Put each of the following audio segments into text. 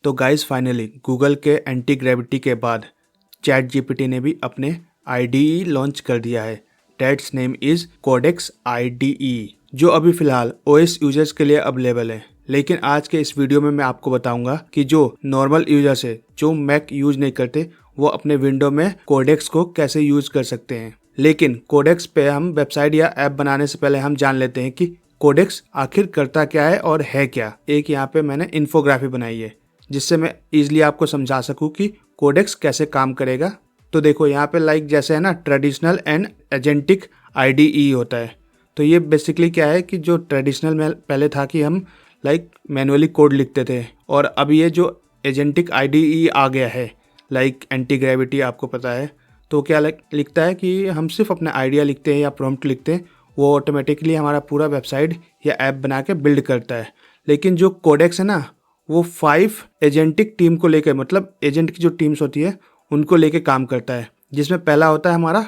तो guys finally Google के anti gravity के बाद चैट जीपीटी ने भी अपने IDE लॉन्च कर दिया है। That's name is Codex IDE, जो अभी फिलहाल OS यूजर्स के लिए अवेलेबल है। लेकिन आज के इस वीडियो में मैं आपको बताऊंगा कि जो नॉर्मल यूजर्स है, जो मैक यूज नहीं करते, वो अपने विंडो में कोडेक्स को कैसे यूज कर सकते हैं। लेकिन कोडेक्स पे हम वेबसाइट या ऐप बनाने से पहले हम जान लेते हैं कि कोडेक्स आखिर करता क्या है और है क्या। एक यहाँ पे मैंने इन्फोग्राफी बनाई है जिससे मैं इजीली आपको समझा सकूं कि कोडेक्स कैसे काम करेगा। तो देखो यहाँ पे लाइक जैसे है ना, ट्रेडिशनल एंड एजेंटिक IDE होता है। तो ये बेसिकली क्या है कि जो ट्रेडिशनल में पहले था कि हम लाइक मैनुअली कोड लिखते थे, और अब ये जो एजेंटिक IDE आ गया है लाइक एंटी ग्रेविटी, आपको पता है, तो क्या लिखता है कि हम सिर्फ अपना आइडिया लिखते हैं या प्रॉम्प्ट लिखते हैं, वो ऑटोमेटिकली हमारा पूरा वेबसाइट या ऐप बना के बिल्ड करता है। लेकिन जो कोडेक्स है ना, वो 5 एजेंटिक टीम को लेकर, मतलब एजेंट की जो टीम्स होती है उनको लेके काम करता है। जिसमें पहला होता है हमारा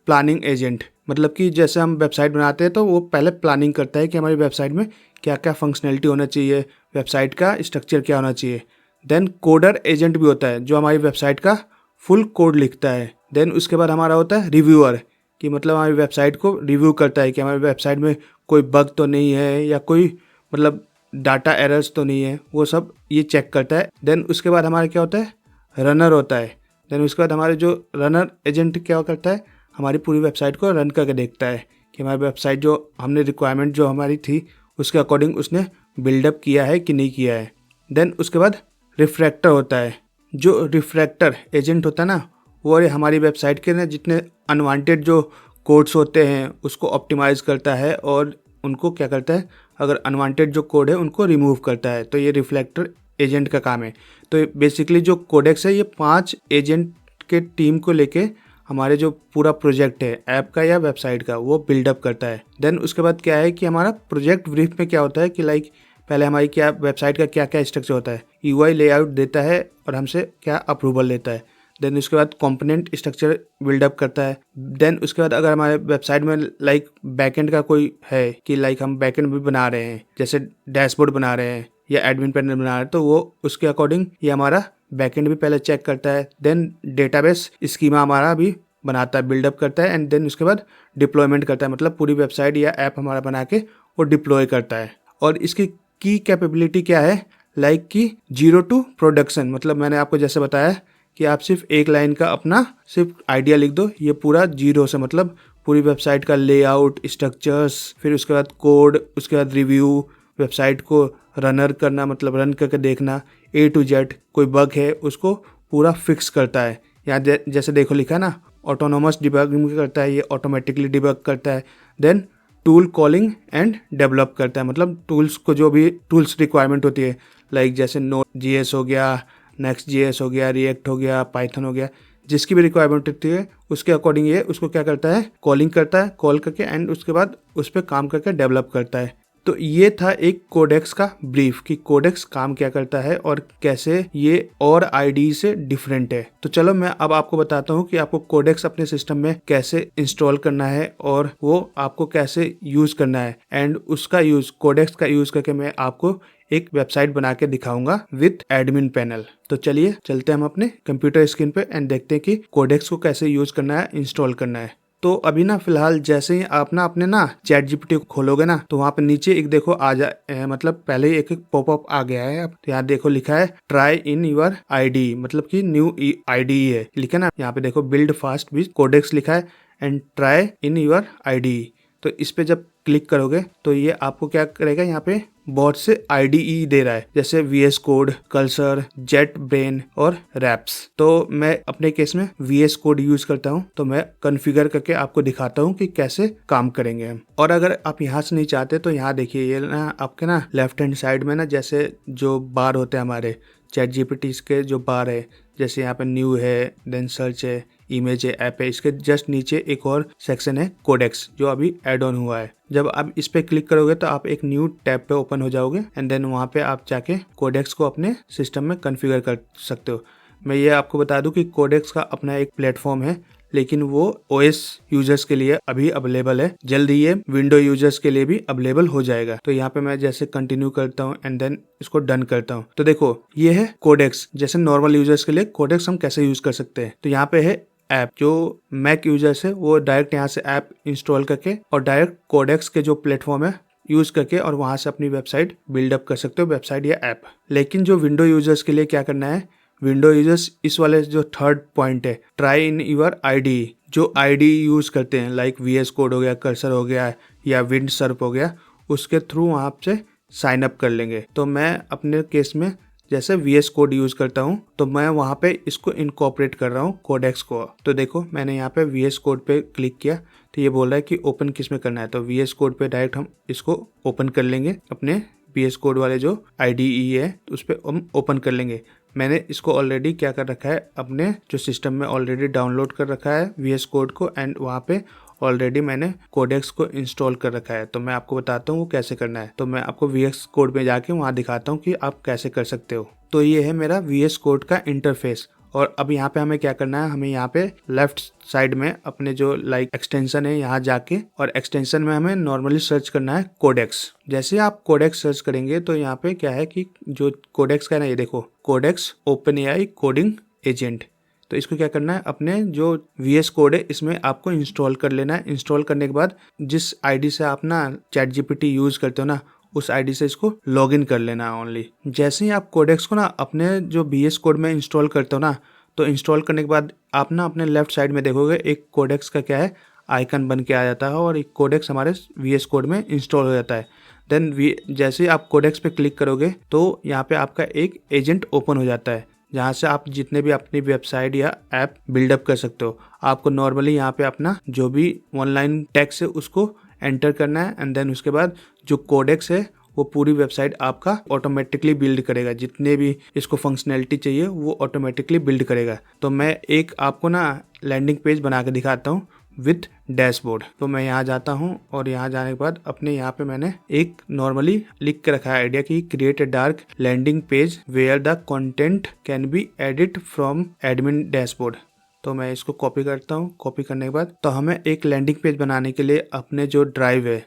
प्लानिंग एजेंट, मतलब कि जैसे हम वेबसाइट बनाते हैं तो वो पहले प्लानिंग करता है कि हमारी वेबसाइट में क्या क्या फंक्शनैलिटी होना चाहिए, वेबसाइट का स्ट्रक्चर क्या होना चाहिए। देन कोडर एजेंट भी होता है जो हमारी वेबसाइट का फुल कोड लिखता है। देन उसके बाद हमारा होता है रिव्यूअर, कि मतलब हमारी वेबसाइट को रिव्यू करता है कि हमारी वेबसाइट में कोई बग तो नहीं है या कोई मतलब डाटा एरर्स तो नहीं है, वो सब ये चेक करता है। देन उसके बाद हमारा क्या होता है, रनर होता है। देन उसके बाद हमारे जो रनर एजेंट क्या करता है, हमारी पूरी वेबसाइट को रन करके देखता है कि हमारी वेबसाइट जो हमने रिक्वायरमेंट जो हमारी थी उसके अकॉर्डिंग उसने बिल्डअप किया है कि नहीं किया है। देन उसके बाद रिफ्रैक्टर होता है। जो रिफ्रैक्टर एजेंट होता है ना, वो हमारी वेबसाइट के ना जितने अनवांटेड जो कोड्स होते हैं उसको ऑप्टिमाइज करता है और उनको क्या करता है, अगर अनवांटेड जो कोड है उनको रिमूव करता है। तो ये रिफ्लेक्टर एजेंट का काम है। तो बेसिकली जो कोडेक्स है ये 5 एजेंट के टीम को लेके हमारे जो पूरा प्रोजेक्ट है ऐप का या वेबसाइट का, वो बिल्डअप करता है। देन उसके बाद क्या है कि हमारा प्रोजेक्ट ब्रीफ में क्या होता है कि लाइक पहले हमारी क्या वेबसाइट का क्या क्या स्ट्रक्चर होता है, UI लेआउट देता है और हमसे क्या अप्रूवल लेता है। देन उसके बाद कंपोनेंट स्ट्रक्चर बिल्डअप करता है। देन उसके बाद अगर हमारे वेबसाइट में लाइक बैकएंड का कोई है कि लाइक हम बैकएंड भी बना रहे हैं, जैसे डैशबोर्ड बना रहे हैं या एडमिन पैनल बना रहे हैं, तो वो उसके अकॉर्डिंग ये हमारा बैकएंड भी पहले चेक करता है। देन डेटाबेस स्कीमा हमारा भी बनाता है, बिल्डअप करता है। एंड देन उसके बाद डिप्लॉयमेंट करता है, मतलब पूरी वेबसाइट या ऐप हमारा बना के वो डिप्लॉय करता है। और इसकी की कैपेबिलिटी क्या है, लाइक कि 0 to प्रोडक्शन, मतलब मैंने आपको जैसे बताया कि आप सिर्फ एक लाइन का अपना सिर्फ आइडिया लिख दो, ये पूरा 0 से, मतलब पूरी वेबसाइट का लेआउट, स्ट्रक्चर्स, फिर उसके बाद कोड, उसके बाद रिव्यू, वेबसाइट को रनर करना, मतलब रन करके देखना, A to Z, कोई बग है उसको पूरा फिक्स करता है। यहाँ जैसे देखो लिखा है ना, ऑटोनोमस डिबगिंग करता है, ये ऑटोमेटिकली डिबग करता है। Then tool calling and develop करता है, मतलब टूल्स को जो भी टूल्स रिक्वायरमेंट होती है लाइक जैसे Node.js हो गया, Next.js हो गया, रिएक्ट हो गया, पाइथन हो गया, जिसकी भी रिक्वायरमेंट होती है उसके अकॉर्डिंग ये उसको क्या करता है, कॉलिंग करता है, कॉल करके एंड उसके बाद उस पर काम करके डेवलप करता है। तो ये था एक कोडेक्स का ब्रीफ कि कोडेक्स काम क्या करता है और कैसे ये और IDE से डिफरेंट है। तो चलो मैं अब आपको बताता हूँ कि आपको कोडेक्स अपने सिस्टम में कैसे इंस्टॉल करना है और वो आपको कैसे यूज करना है। एंड उसका यूज, कोडेक्स का यूज करके मैं आपको एक वेबसाइट बना के दिखाऊंगा विथ एडमिन पैनल। तो चलिए चलते हैं हम अपने कंप्यूटर स्क्रीन पे एंड देखते हैं कि कोडेक्स को कैसे यूज करना है, इंस्टॉल करना है। तो अभी ना फिलहाल जैसे ही आप ना अपने ना चैट जीपीटी को खोलोगे ना, तो वहाँ पे नीचे एक देखो आ जाए, मतलब पहले ही एक पॉपअप आ गया है। अब तो यहाँ देखो लिखा है ट्राई इन यूर IDE, मतलब कि न्यू IDE है लिखा ना। यहाँ पे देखो बिल्ड फास्ट विद कोडेक्स लिखा है and try in your IDE। तो इस पे जब क्लिक करोगे तो ये आपको क्या करेगा, यहाँ पे बहुत से IDE दे रहा है, जैसे VS code, cursor, jet brain और रैप्स। तो मैं अपने केस में VS कोड यूज करता हूँ, तो मैं कॉन्फ़िगर करके आपको दिखाता हूँ कि कैसे काम करेंगे हम। और अगर आप यहाँ से नहीं चाहते तो यहाँ देखिए, ये ना आपके ना लेफ्ट हैंड साइड में ना जैसे जो बार होते हैं हमारे चैट जीपीटी के जो बार है, जैसे यहाँ पे न्यू है, देन सर्च है, इमेज है, ऐप है, इसके जस्ट नीचे एक और सेक्शन है कोडेक्स जो अभी ऐड ऑन हुआ है। जब आप इस पे क्लिक करोगे तो आप एक न्यू टैब पे ओपन हो जाओगे एंड देन वहाँ पे आप जाके कोडेक्स को अपने सिस्टम में कॉन्फ़िगर कर सकते हो। मैं ये आपको बता दूं कि कोडेक्स का अपना एक प्लेटफॉर्म है, लेकिन वो OS यूजर्स के लिए अभी अवेलेबल है। जल्दी ये विंडो यूजर्स के लिए भी अवेलेबल हो जाएगा। तो यहाँ पे मैं जैसे कंटिन्यू करता हूँ एंड देन इसको डन करता हूँ। तो देखो ये है कोडेक्स। जैसे नॉर्मल यूजर्स के लिए कोडेक्स हम कैसे यूज कर सकते हैं। तो यहाँ पे है ऐप। जो मैक यूजर्स है वो डायरेक्ट यहाँ से ऐप इंस्टॉल करके और डायरेक्ट कोडेक्स के जो प्लेटफॉर्म है यूज करके और वहां से अपनी वेबसाइट बिल्डअप कर सकते हो, वेबसाइट या ऐप। लेकिन जो विंडो यूजर्स के लिए क्या करना है, विंडो यूजर्स इस वाले जो थर्ड पॉइंट है, ट्राई इन यूर IDE। जो IDE यूज करते हैं लाइक VS कोड हो गया, कर्सर हो गया या विंडसर्फ हो गया, उसके थ्रू वहां से साइन अप कर लेंगे। तो मैं अपने केस में जैसे VS कोड यूज करता हूँ तो मैं वहां पे इसको इनकॉर्पोरेट कर रहा हूँ कोडेक्स को। तो देखो मैंने यहाँ पे VS कोड पे क्लिक किया तो ये बोल रहा है कि ओपन किस में करना है। तो VS कोड पे डायरेक्ट हम इसको ओपन कर लेंगे। अपने VS कोड वाले जो IDE है उस पर हम ओपन कर लेंगे। मैंने इसको ऑलरेडी क्या कर रखा है, अपने जो सिस्टम में ऑलरेडी डाउनलोड कर रखा है VS कोड को एंड वहाँ पे ऑलरेडी मैंने कोडेक्स को इंस्टॉल कर रखा है। तो मैं आपको बताता हूँ वो कैसे करना है। तो मैं आपको VS कोड में जाके वहाँ दिखाता हूँ कि आप कैसे कर सकते हो। तो ये है मेरा VS कोड का इंटरफेस। और अब यहाँ पे हमें क्या करना है, हमें यहाँ पे लेफ्ट साइड में अपने जो एक्सटेंशन है यहाँ जाके और एक्सटेंशन में हमें नॉर्मली सर्च करना है कोडेक्स। जैसे आप कोडेक्स सर्च करेंगे तो यहाँ पे क्या है कि जो कोडेक्स का है ना, ये देखो कोडेक्स OpenAI कोडिंग एजेंट। तो इसको क्या करना है, अपने जो VS कोड है इसमें आपको इंस्टॉल कर लेना है। इंस्टॉल करने के बाद जिस ID से आप ना ChatGPT यूज करते हो ना, उस ID से इसको लॉगिन कर लेना है ओनली। जैसे ही आप कोडेक्स को ना अपने जो VS कोड में इंस्टॉल करते हो ना, तो इंस्टॉल करने के बाद आप ना अपने लेफ्ट साइड में देखोगे एक कोडेक्स का क्या है आइकन बन के आ जाता है और एक कोडेक्स हमारे VS कोड में इंस्टॉल हो जाता है। देन जैसे ही आप कोडेक्स पे क्लिक करोगे तो यहाँ पे आपका एक एजेंट ओपन हो जाता है, जहाँ से आप जितने भी अपनी वेबसाइट या ऐप बिल्डअप कर सकते हो। आपको नॉर्मली यहाँ पे अपना जो भी ऑनलाइन टेक्स्ट है उसको एंटर करना है एंड देन उसके बाद जो कोडेक्स है वो पूरी वेबसाइट आपका ऑटोमेटिकली बिल्ड करेगा। जितने भी इसको फंक्शनैलिटी चाहिए वो ऑटोमेटिकली बिल्ड करेगा। तो मैं एक आपको ना लैंडिंग पेज बना के दिखाता हूँ विथ डैशबोर्ड। तो मैं यहाँ जाता हूँ और यहाँ जाने के बाद अपने यहाँ पे मैंने एक नॉर्मली लिख के रखा है आइडिया कि create a dark landing page where the content can be edit from admin dashboard. तो मैं इसको कॉपी करता हूँ। कॉपी करने के बाद तो हमें एक लैंडिंग पेज बनाने के लिए अपने जो ड्राइव है,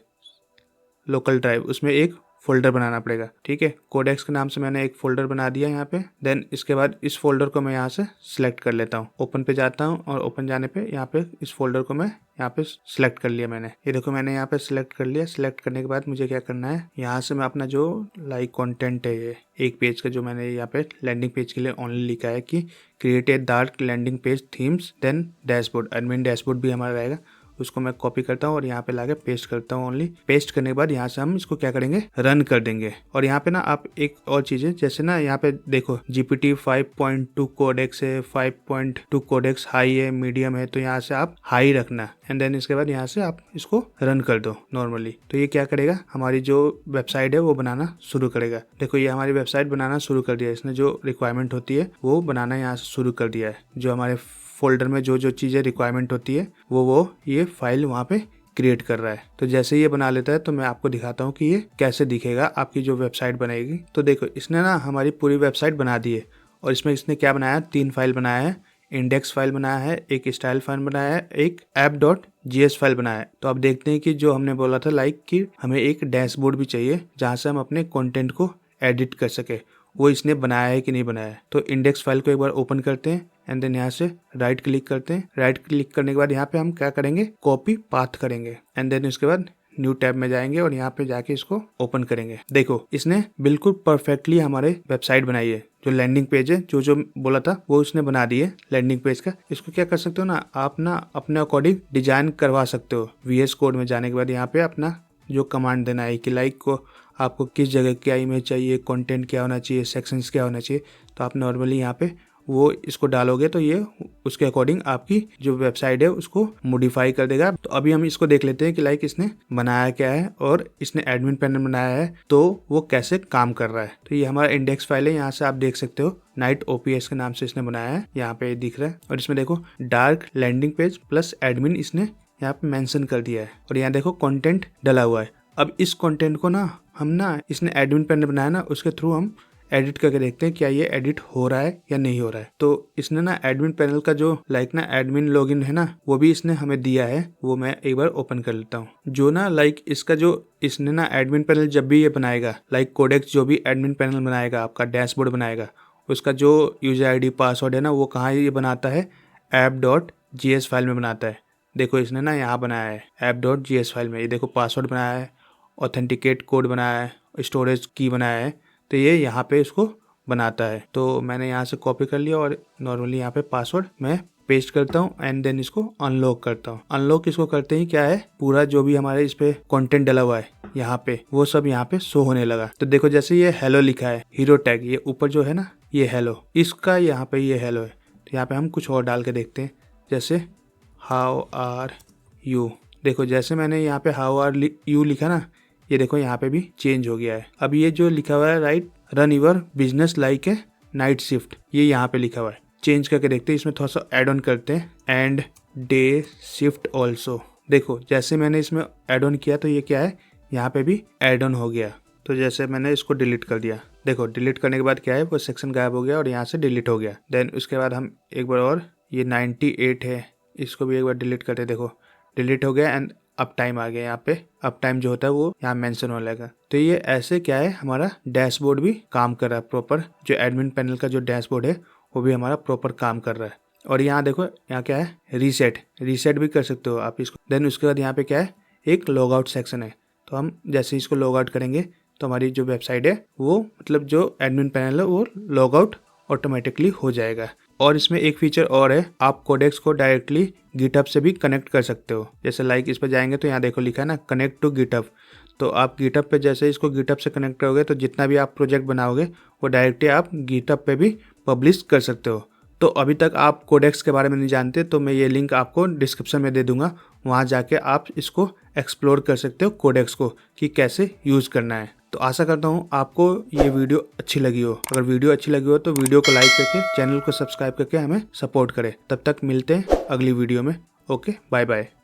लोकल ड्राइव, उसमें एक फोल्डर बनाना पड़ेगा। ठीक है, कोडेक्स के नाम से मैंने एक फोल्डर बना दिया यहाँ पे। देन इसके बाद इस फोल्डर को मैं यहाँ से सिलेक्ट कर लेता हूँ। ओपन पे जाता हूँ और ओपन जाने पे यहाँ पे इस फोल्डर को मैं यहाँ पे सिलेक्ट कर लिया मैंने। ये देखो मैंने यहाँ पे सिलेक्ट कर लिया। सिलेक्ट करने के बाद मुझे क्या करना है, यहाँ से मैं अपना जो कंटेंट है ये एक पेज का जो मैंने यहाँ पे लैंडिंग पेज के लिए ओनली लिखा है कि create a dark landing page themes then dashboard, admin dashboard भी हमारा रहेगा। उसको मैं कॉपी करता हूँ और यहाँ पे लाके पेस्ट करता हूँ ओनली। पेस्ट करने के बाद यहाँ से हम इसको क्या करेंगे, रन कर देंगे। और यहाँ पे ना आप एक और चीज़ है, जैसे ना यहाँ पे देखो GPT 5.2 कोडेक्स है, 5.2 कोडेक्स हाई है, मीडियम है, तो यहाँ से आप हाई रखना एंड देन इसके बाद यहाँ से आप इसको रन कर दो नॉर्मली। तो ये क्या करेगा, हमारी जो वेबसाइट है वो बनाना शुरू करेगा। देखो ये हमारी वेबसाइट बनाना शुरू कर दिया। इसने जो रिक्वायरमेंट होती है वो बनाना यहाँ से शुरू कर दिया है। जो हमारे फोल्डर में जो जो चीज़ें रिक्वायरमेंट होती है वो ये फाइल वहाँ पे क्रिएट कर रहा है। तो जैसे ये बना लेता है तो मैं आपको दिखाता हूँ कि ये कैसे दिखेगा आपकी जो वेबसाइट बनेगी। तो देखो इसने ना हमारी पूरी वेबसाइट बना दी है और इसमें इसने क्या बनाया, 3 फाइल बनाया है। इंडेक्स फाइल बनाया है, एक स्टाइल फाइल बनाया है, एक app.js फाइल बनाया है। तो अब देखते हैं कि जो हमने बोला था कि हमें एक डैशबोर्ड भी चाहिए जहाँ से हम अपने कंटेंट को एडिट कर सके, वो इसने बनाया है कि नहीं बनाया है। तो इंडेक्स फाइल को एक बार ओपन करते हैं एंड देन यहाँ से राइट क्लिक करते हैं। राइट क्लिक करने के बाद यहाँ पे हम क्या करेंगे, कॉपी पाथ करेंगे एंड देन उसके बाद न्यू टैब में जाएंगे और यहाँ पे जाके इसको ओपन करेंगे। देखो इसने बिल्कुल परफेक्टली हमारे वेबसाइट बनाई है। जो लैंडिंग पेज है जो बोला था वो उसने बना दी है लैंडिंग पेज का। इसको क्या कर सकते हो ना, आप ना अपने अकॉर्डिंग डिजाइन करवा सकते हो। VS कोड में जाने के बाद यहाँ पे अपना जो कमांड देना है कि लाइक को आपको किस जगह क्या इमेज चाहिए, कंटेंट क्या होना चाहिए, सेक्शंस क्या होना चाहिए, तो आप नॉर्मली यहाँ पे वो इसको डालोगे तो ये उसके अकॉर्डिंग आपकी जो वेबसाइट है उसको मॉडिफाई कर देगा। तो अभी हम इसको देख लेते हैं कि लाइक इसने बनाया क्या है और इसने एडमिन पैनल बनाया है तो वो कैसे काम कर रहा है। तो ये हमारा इंडेक्स फाइल है, यहाँ से आप देख सकते हो नाइट OPS के नाम से इसने बनाया है, यहाँ पे दिख रहा है। और इसमें देखो dark landing page plus admin इसने यहाँ पे मेंशन कर दिया है और यहाँ देखो कंटेंट डला हुआ है। अब इस कंटेंट को ना हम ना इसने एडमिन पैनल बनाया ना, उसके थ्रू हम एडिट करके देखते हैं क्या ये एडिट हो रहा है या नहीं हो रहा है। तो इसने ना एडमिन पैनल का जो लाइक ना एडमिन लॉगिन है ना वो भी इसने हमें दिया है, वो मैं एक बार ओपन कर लेता हूँ। जो ना लाइक इसका जो इसने ना एडमिन पैनल जब भी ये बनाएगा लाइक कोडेक्स जो भी एडमिन पैनल बनाएगा आपका डैशबोर्ड बनाएगा उसका जो यूजर आईडी पासवर्ड है ना वो कहाँ ये बनाता है app.js फाइल में बनाता है। देखो इसने ना यहाँ बनाया है app.js फाइल में, ये देखो पासवर्ड बनाया है, ऑथेंटिकेट कोड बनाया है, स्टोरेज की बनाया है, तो ये यहाँ पे इसको बनाता है। तो मैंने यहाँ से कॉपी कर लिया और नॉर्मली यहाँ पे पासवर्ड मैं पेस्ट करता हूँ एंड देन इसको अनलॉक करता हूँ। अनलॉक इसको करते ही क्या है पूरा जो भी हमारे इस पे कंटेंट डला हुआ है यहाँ पे वो सब यहाँ पे शो होने लगा। तो देखो जैसे ये हेलो लिखा है हीरो टैग, ये ऊपर जो है ना ये हेलो, इसका यहाँ पे ये हेलो है। तो यहाँ पे हम कुछ और डाल के देखते हैं जैसे हाउ आर यू। देखो जैसे मैंने यहाँ पे हाउ आर यू लिखा ना ये देखो यहाँ पे भी चेंज हो गया है। अब ये जो लिखा हुआ है right run your business like a night shift, ये यहाँ पे लिखा हुआ है। चेंज करके देखते हैं, इसमें थोड़ा सा एड ऑन करते हैं एंड डे शिफ्ट ऑल्सो। देखो जैसे मैंने इसमें एड ऑन किया तो ये क्या है यहाँ पे भी एड ऑन हो गया। तो जैसे मैंने इसको डिलीट कर दिया, देखो डिलीट करने के बाद क्या है वो सेक्शन गायब हो गया और यहाँ से डिलीट हो गया। देन उसके बाद हम एक बार और ये 98 है इसको भी एक बार डिलीट करते, देखो डिलीट हो गया एंड अप टाइम आ गया। यहाँ पे अप टाइम जो होता है वो यहाँ मेंशन होने लगा। तो ये ऐसे क्या है हमारा डैशबोर्ड भी काम कर रहा है प्रॉपर, जो एडमिन पैनल का जो डैशबोर्ड है वो भी हमारा प्रॉपर काम कर रहा है। और यहाँ देखो यहाँ क्या है रीसेट भी कर सकते हो आप इसको। देन उसके बाद यहाँ पे क्या है एक लॉग आउट सेक्शन है। तो हम जैसे इसको लॉग आउट करेंगे तो हमारी जो वेबसाइट है वो मतलब जो एडमिन पैनल है वो लॉग आउट ऑटोमेटिकली हो जाएगा। और इसमें एक फीचर और है, आप कोडेक्स को डायरेक्टली गिटहब से भी कनेक्ट कर सकते हो। जैसे लाइक इस पर जाएंगे तो यहाँ देखो लिखा है ना कनेक्ट टू गिटहब, तो आप गिटहब पे जैसे इसको गिटहब से कनेक्ट करोगे तो जितना भी आप प्रोजेक्ट बनाओगे वो डायरेक्टली आप गिटहब पे भी पब्लिश कर सकते हो। तो अभी तक आप कोडेक्स के बारे में नहीं जानते तो मैं ये लिंक आपको डिस्क्रिप्शन में दे दूंगा, वहाँ जाके आप इसको एक्सप्लोर कर सकते हो कोडेक्स को कि कैसे यूज़ करना है। तो आशा करता हूँ आपको ये वीडियो अच्छी लगी हो। अगर वीडियो अच्छी लगी हो तो वीडियो को लाइक करके चैनल को सब्सक्राइब करके हमें सपोर्ट करें। तब तक मिलते हैं अगली वीडियो में। Okay bye bye.